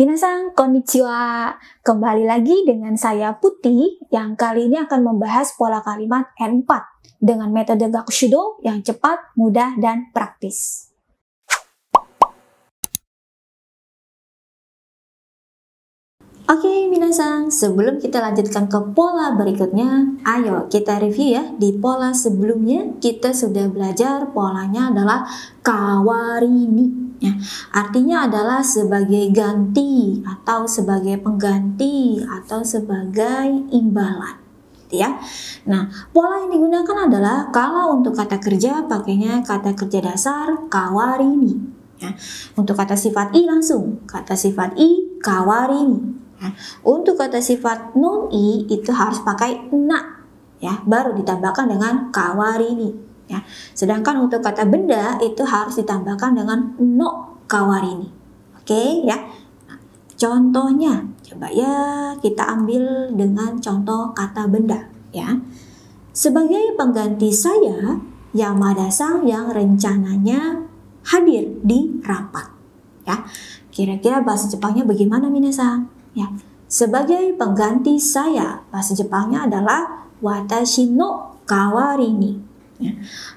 Minasan, konnichiwa. Kembali lagi dengan saya Putih yang kali ini akan membahas pola kalimat N4 dengan metode Gakushudo yang cepat, mudah, dan praktis. Oke, minasan, sebelum kita lanjutkan ke pola berikutnya, ayo kita review ya. Di pola sebelumnya kita sudah belajar polanya adalah kawarini. Ya, artinya adalah sebagai ganti atau sebagai pengganti atau sebagai imbalan, ya. Nah, pola yang digunakan adalah kalau untuk kata kerja pakainya kata kerja dasar kawarini. Ya. Untuk kata sifat i langsung kata sifat i kawarini. Ya. Untuk kata sifat non i itu harus pakai na, ya, baru ditambahkan dengan kawarini. Ya. Sedangkan untuk kata benda itu harus ditambahkan dengan no kawarini. Oke, ya. Nah, contohnya coba ya kita ambil dengan contoh kata benda, ya. Sebagai pengganti saya, Yamada-san yang rencananya hadir di rapat. Ya. Kira-kira bahasa Jepangnya bagaimana, minasan? Ya. Sebagai pengganti saya, bahasa Jepangnya adalah watashi no kawarini. Ya.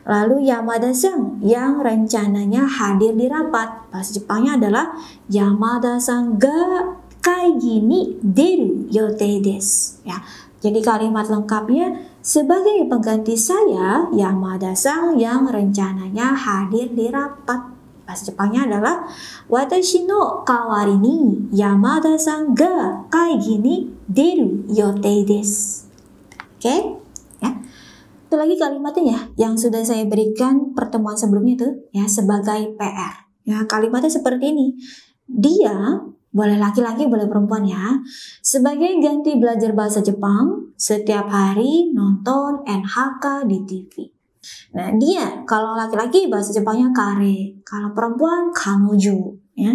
Lalu Yamada-san yang rencananya hadir di rapat, bahasa Jepangnya adalah Yamada-san ga kaigi ni deru yotei desu. Ya. Jadi kalimat lengkapnya sebagai pengganti saya, Yamada-san yang rencananya hadir di rapat. Bahasa Jepangnya adalah watashi no kawari ni Yamada-san ga kaigi ni deru yotei desu. Oke? Ya. Itu lagi kalimatnya ya, yang sudah saya berikan pertemuan sebelumnya tuh ya sebagai PR. Ya, kalimatnya seperti ini. Dia, boleh laki-laki boleh perempuan ya, sebagai ganti belajar bahasa Jepang setiap hari nonton NHK di TV. Nah, dia kalau laki-laki bahasa Jepangnya kare, kalau perempuan kanojo, ya.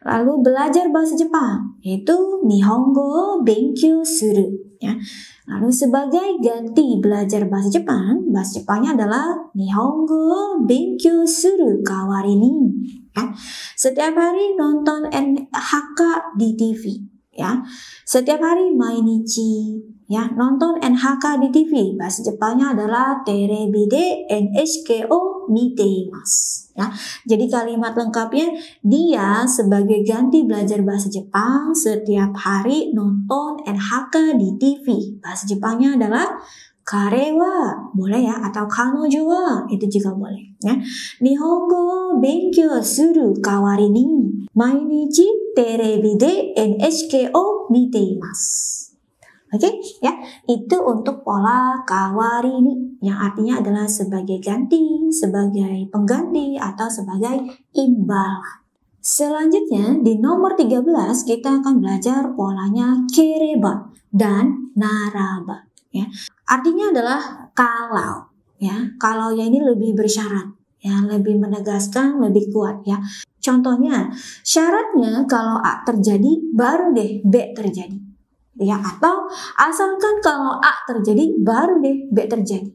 Lalu belajar bahasa Jepang yaitu nihongo benkyou suru, ya. Lalu sebagai ganti belajar bahasa Jepang, bahasa Jepangnya adalah nihongo benkyou suru kawarini. Ya. Setiap hari nonton NHK di TV, ya. Setiap hari mainichi, ya, nonton NHK di TV. Bahasa Jepangnya adalah terebi de NHK o miteimasu. Ya. Jadi kalimat lengkapnya dia sebagai ganti belajar bahasa Jepang setiap hari nonton NHK di TV. Bahasa Jepangnya adalah kare wa, boleh ya, atau kanojo wa, itu juga boleh ya. Nihongo benkyou suru kawarini mainichi terebi de NHK o miteimasu. Oke, ya, itu untuk pola kawarini yang artinya adalah sebagai ganti, sebagai pengganti atau sebagai imbalan. Selanjutnya di nomor 13 kita akan belajar polanya kereba dan naraba. Ya. Artinya adalah kalau, ya, kalau ya ini lebih bersyarat, ya, lebih menegaskan, lebih kuat, ya. Contohnya, syaratnya kalau A terjadi baru deh B terjadi, ya, atau asalkan kalau A terjadi baru deh B terjadi,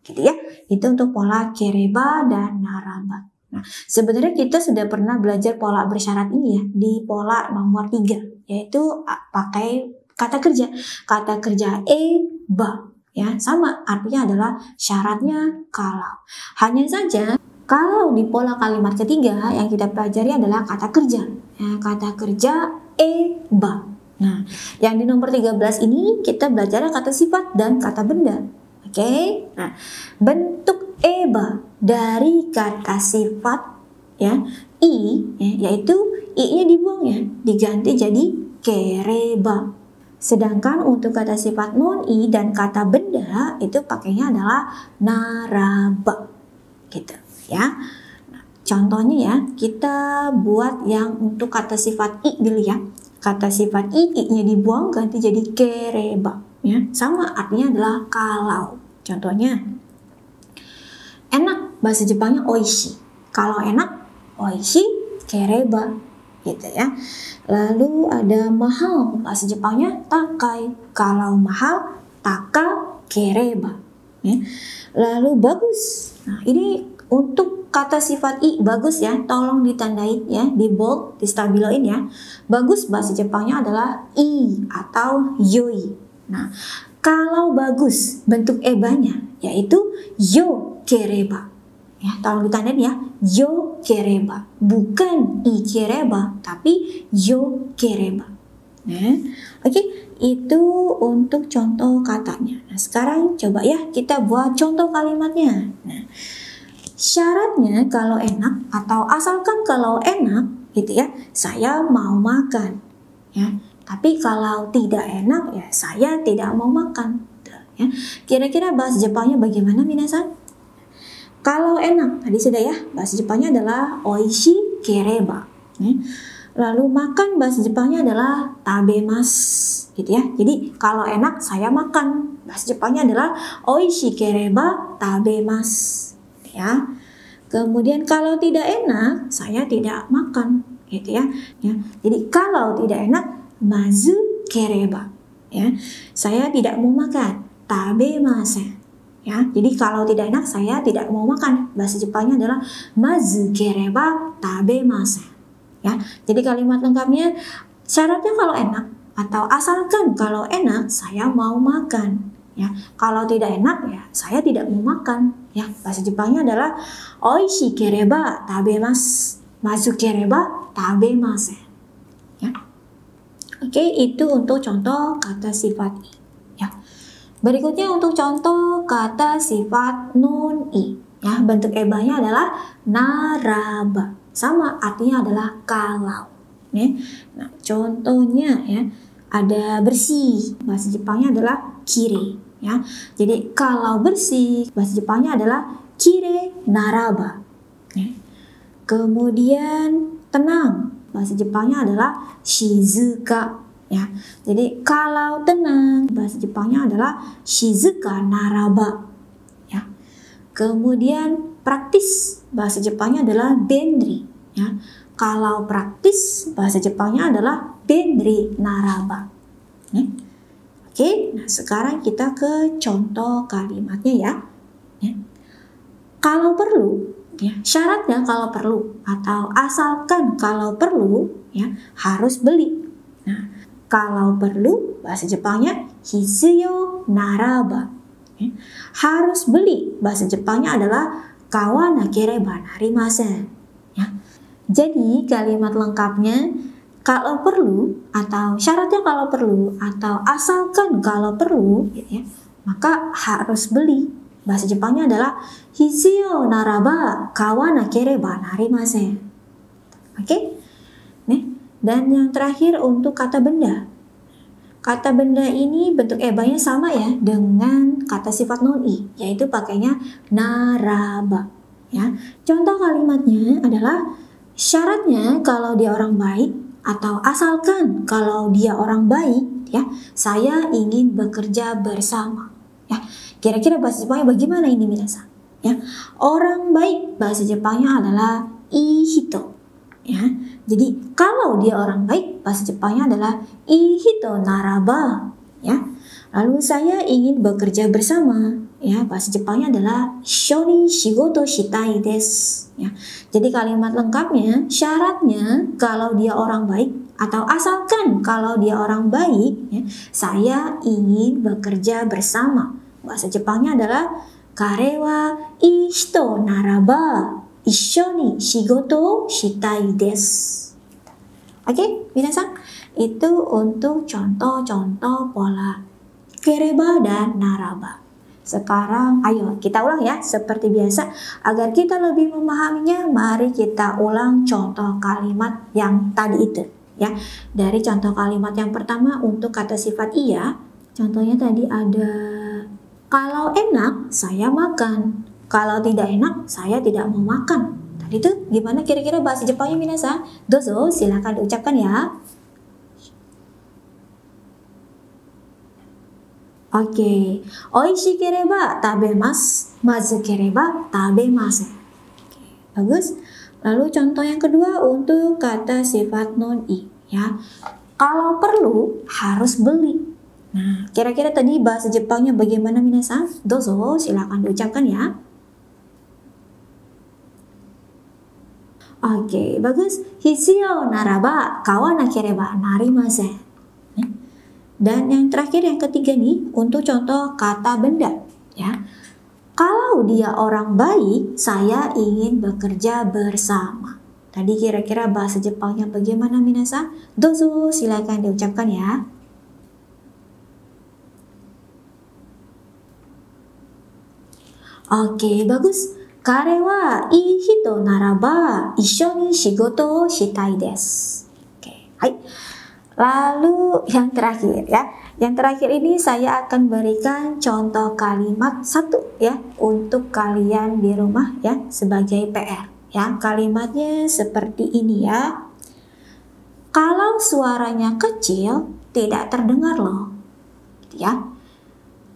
gitu ya. Itu untuk pola kereba dan naraba. Nah, sebenarnya kita sudah pernah belajar pola bersyarat ini ya di pola nomor 3, yaitu pakai kata kerja ba, ya, sama artinya adalah syaratnya kalau. Hanya saja kalau di pola kalimat ketiga yang kita pelajari adalah kata kerja, ya, kata kerja ba. Nah, yang di nomor 13 ini kita belajar kata sifat dan kata benda. Oke. Nah, bentuk eba dari kata sifat, ya, i, ya, yaitu i-nya dibuang ya, diganti jadi kereba. Sedangkan untuk kata sifat non-i dan kata benda itu pakainya adalah naraba, gitu ya. Nah, contohnya ya, kita buat yang untuk kata sifat i dulu ya. Kata sifat i-nya dibuang ganti jadi kereba, ya. Sama artinya adalah kalau. Contohnya, enak bahasa Jepangnya oishi. Kalau enak oishi kereba, gitu ya. Lalu ada mahal, bahasa Jepangnya takai. Kalau mahal taka kereba, ya. Lalu bagus. Nah, ini Untuk kata sifat i bagus ya, tolong ditandain ya, di bold, di stabiloin ya. Bagus bahasa Jepangnya adalah i atau yoi. Nah, kalau bagus bentuk ebanya yaitu yo kereba. Ya, tolong ditandain ya, yo kereba. Bukan i kereba, tapi yo kereba. Nah, oke, itu untuk contoh katanya. Nah, sekarang coba ya kita buat contoh kalimatnya. Nah, syaratnya kalau enak atau asalkan kalau enak gitu ya, saya mau makan ya. Tapi kalau tidak enak ya saya tidak mau makan ya. Kira-kira bahasa Jepangnya bagaimana minasan? Kalau enak tadi sudah ya, bahasa Jepangnya adalah oishi kereba ya. Lalu makan bahasa Jepangnya adalah tabemasu gitu ya. Jadi kalau enak saya makan, bahasa Jepangnya adalah oishi kereba tabemasu ya. Kemudian kalau tidak enak saya tidak makan gitu ya. Jadi kalau tidak enak mazu kereba ya. Saya tidak mau makan, tabemasen ya. Jadi kalau tidak enak saya tidak mau makan, bahasa Jepangnya adalah mazu kereba tabemasen ya. Jadi kalimat lengkapnya syaratnya kalau enak atau asalkan kalau enak saya mau makan ya. Kalau tidak enak ya saya tidak mau makan ya. Bahasa Jepangnya adalah oishi kereba tabemasu, mazu kereba tabemasen ya. Oke, itu untuk contoh kata sifat i ya. Berikutnya untuk contoh kata sifat non i ya. Bentuk ebanya adalah naraba, sama artinya adalah kalau ya. Nah, contohnya ya ada bersih, bahasa Jepangnya adalah kire ya. Jadi kalau bersih bahasa Jepangnya adalah kire naraba ya. Kemudian tenang, bahasa Jepangnya adalah shizuka ya. Jadi kalau tenang bahasa Jepangnya adalah shizuka naraba ya. Kemudian praktis bahasa Jepangnya adalah benri ya. Kalau praktis bahasa Jepangnya adalah benri naraba ya. Oke, nah sekarang kita ke contoh kalimatnya ya. Kalau perlu ya, syaratnya kalau perlu atau asalkan kalau perlu ya harus beli. Nah, kalau perlu bahasa Jepangnya hisuyo naraba ya. Harus beli bahasa Jepangnya adalah kawanakereba narimasen ya. Jadi kalimat lengkapnya kalau perlu atau syaratnya kalau perlu atau asalkan kalau perlu gitu ya, maka harus beli. Bahasa Jepangnya adalah hisuyo naraba kawanakereba narimasen. Oke? Nih, dan yang terakhir untuk kata benda. Kata benda ini bentuk ebanya sama ya dengan kata sifat non i, yaitu pakainya naraba ya. Contoh kalimatnya adalah syaratnya kalau dia orang baik atau asalkan kalau dia orang baik ya, saya ingin bekerja bersama ya. Kira-kira bahasa Jepangnya bagaimana ini minasan ya? Orang baik bahasa Jepangnya adalah ihito ya. Jadi kalau dia orang baik bahasa Jepangnya adalah ihito naraba ya. Lalu saya ingin bekerja bersama ya, bahasa Jepangnya adalah ishoni shigoto shitai desu ya. Jadi kalimat lengkapnya syaratnya kalau dia orang baik atau asalkan kalau dia orang baik ya, saya ingin bekerja bersama. Bahasa Jepangnya adalah kare wa ii hito naraba ishoni shigoto shitai desu. Oke, minasan, itu untuk contoh-contoh pola kereba dan naraba. Sekarang ayo kita ulang ya seperti biasa. Agar kita lebih memahaminya, mari kita ulang contoh kalimat yang tadi itu ya. Dari contoh kalimat yang pertama untuk kata sifat iya, contohnya tadi ada kalau enak saya makan, kalau tidak enak saya tidak mau makan. Tadi itu gimana kira-kira bahasa Jepangnya minasan? Dozo, silakan diucapkan ya. Oke, oishikereba tabemasu, mazukereba tabemasen. Oke, bagus. Lalu contoh yang kedua untuk kata sifat non i ya. Kalau perlu harus beli. Nah, kira-kira tadi bahasa Jepangnya bagaimana minasan? Dozo, silakan diucapkan ya. Oke, bagus. Hitsuyou naraba kawanakereba narimasen. Dan yang terakhir, yang ketiga nih, untuk contoh kata benda. Ya, kalau dia orang baik, saya ingin bekerja bersama. Tadi kira-kira bahasa Jepangnya bagaimana minasan? Dozo, silakan diucapkan ya. Oke, bagus. Kare wa ii hito naraba issho ni shigoto o shitai desu. Oke, hai. Lalu yang terakhir ya. Yang terakhir ini saya akan berikan contoh kalimat satu ya untuk kalian di rumah ya sebagai PR. Ya, kalimatnya seperti ini ya. Kalau suaranya kecil tidak terdengar loh. Gitu ya.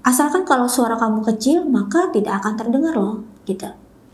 Asalkan kalau suara kamu kecil maka tidak akan terdengar loh, gitu.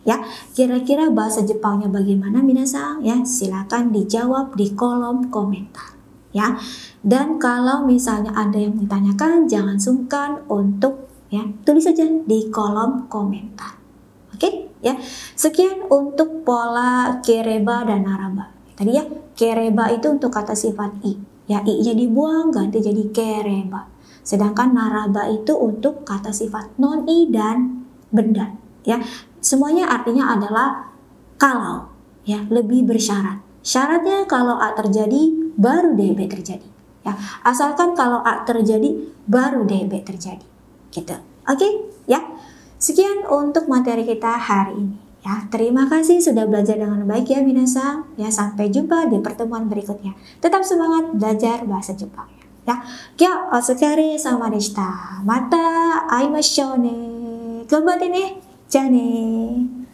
Ya, kira-kira bahasa Jepangnya bagaimana minasan? Ya, silakan dijawab di kolom komentar. Ya, dan kalau misalnya ada yang ditanyakan, jangan sungkan untuk ya tulis saja di kolom komentar. Oke, ya. Sekian untuk pola kereba dan naraba. Tadi ya, kereba itu untuk kata sifat i. Ya, i-nya dibuang ganti jadi kereba. Sedangkan naraba itu untuk kata sifat non i dan benda. Ya, semuanya artinya adalah kalau, ya, lebih bersyarat. Syaratnya kalau A terjadi, baru DB terjadi. Ya, asalkan kalau A terjadi, baru DB terjadi. Gitu. Oke, ya. Sekian untuk materi kita hari ini. Ya, terima kasih sudah belajar dengan baik ya minasan. Ya, sampai jumpa di pertemuan berikutnya. Tetap semangat belajar bahasa Jepang. Ya, kyo otsukare sama deshita. Mata aimashou ne. Ganbatte ne. じゃあねー。